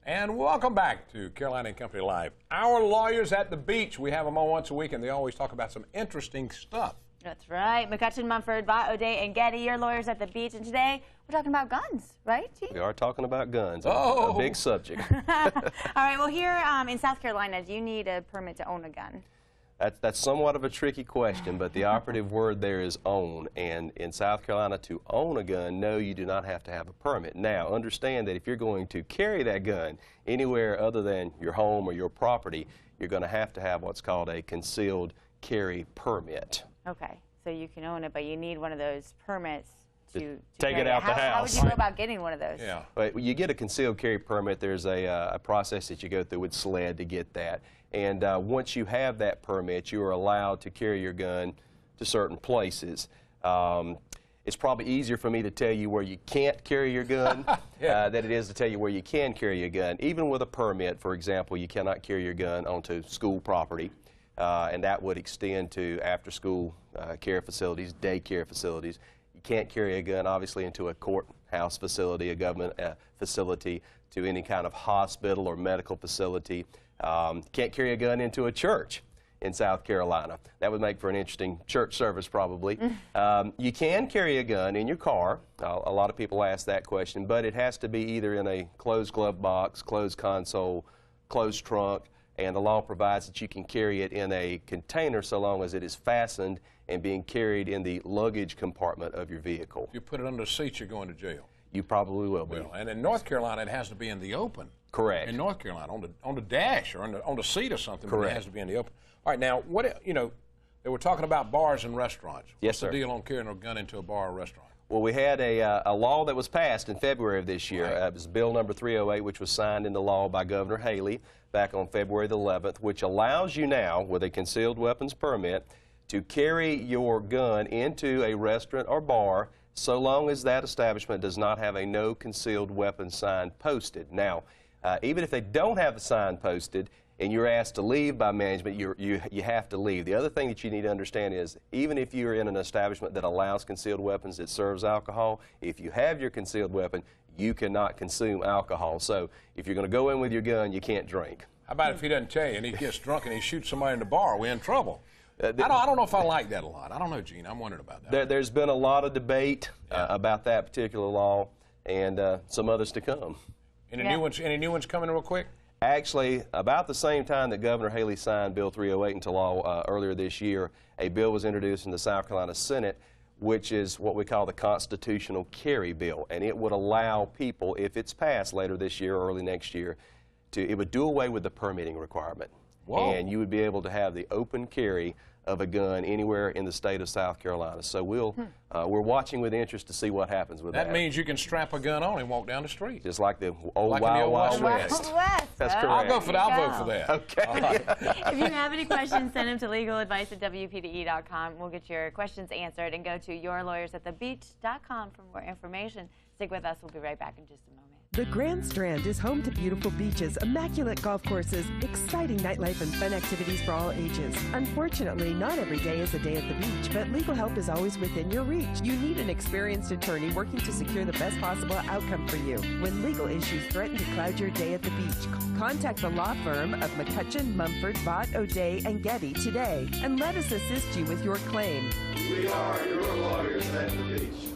And welcome back to Carolina and Company Live. Our lawyers at the beach, we have them on once a week, and they always talk about some interesting stuff. That's right. McCutchen, Mumford, Vaught, O'Day, and Geddie, your lawyers at the beach. And today, we're talking about guns, right, Chief? We are talking about guns. Oh. A big subject. All right. Well, here in South Carolina, do you need a permit to own a gun? That's somewhat of a tricky question, but the operative word there is own. And in South Carolina, to own a gun, no, you do not have to have a permit. Now, understand that if you're going to carry that gun anywhere other than your home or your property, you're going to have what's called a concealed carry permit. Okay. So you can own it, but you need one of those permits to take it out the house. How would you go about getting one of those? Yeah. But you get a concealed carry permit. There's a process that you go through with SLED to get that. And once you have that permit, you are allowed to carry your gun to certain places. It's probably easier for me to tell you where you can't carry your gun than it is to tell you where you can carry your gun. Even with a permit, for example, you cannot carry your gun onto school property. And that would extend to after-school care facilities, daycare facilities. You can't carry a gun, obviously, into a courthouse facility, a government facility, to any kind of hospital or medical facility. Can't carry a gun into a church in South Carolina. That would make for an interesting church service, probably. You can carry a gun in your car. A lot of people ask that question, but it has to be either in a closed glove box, closed console, closed trunk, and the law provides that you can carry it in a container so long as it is fastened and being carried in the luggage compartment of your vehicle. If you put it under the seat, you're going to jail. You probably will be. Well, and in North Carolina, it has to be in the open. Correct. In North Carolina, on the dash or on the seat or something. Correct. But it has to be in the open. All right, now, they were talking about bars and restaurants. Yes, sir. What's the deal on carrying a gun into a bar or restaurant? Well, we had a law that was passed in February of this year. Right. It was Bill number 308, which was signed into law by Governor Haley back on February the 11th, which allows you now, with a concealed weapons permit, to carry your gun into a restaurant or bar so long as that establishment does not have a no concealed weapons sign posted. Now, even if they don't have the sign posted and you're asked to leave by management, you have to leave. The other thing that you need to understand is, even if you're in an establishment that allows concealed weapons, that serves alcohol, if you have your concealed weapon, you cannot consume alcohol. So if you're going to go in with your gun, you can't drink. How about if he doesn't tell you and he gets drunk and he shoots somebody in the bar? We're in trouble. I don't know if I like that a lot. I don't know, Gene. I'm wondering about that. There's been a lot of debate about that particular law, and some others to come. Any new ones coming real quick? Actually, about the same time that Governor Haley signed Bill 308 into law earlier this year, a bill was introduced in the South Carolina Senate, which is what we call the Constitutional Carry Bill. And it would allow people, if it's passed later this year or early next year, it would do away with the permitting requirement. Whoa. And you would be able to have the open carry of a gun anywhere in the state of South Carolina. So we're watching with interest to see what happens with that. That means you can strap a gun on and walk down the street. Just like the old Like Wild in the old Wild Wild West. West. That's correct. I'll vote for that. Okay. If you have any questions, send them to legaladvice@wpde.com. We'll get your questions answered, and go to yourlawyersatthebeach.com for more information. Stick with us. We'll be right back in just a moment. The Grand Strand is home to beautiful beaches, immaculate golf courses, exciting nightlife, and fun activities for all ages. Unfortunately, not every day is a day at the beach, but legal help is always within your reach. You need an experienced attorney working to secure the best possible outcome for you when legal issues threaten to cloud your day at the beach. Contact the law firm of McCutchen, Mumford, Vaught, O'Day, and Geddie today, and let us assist you with your claim. We are your lawyers at the beach.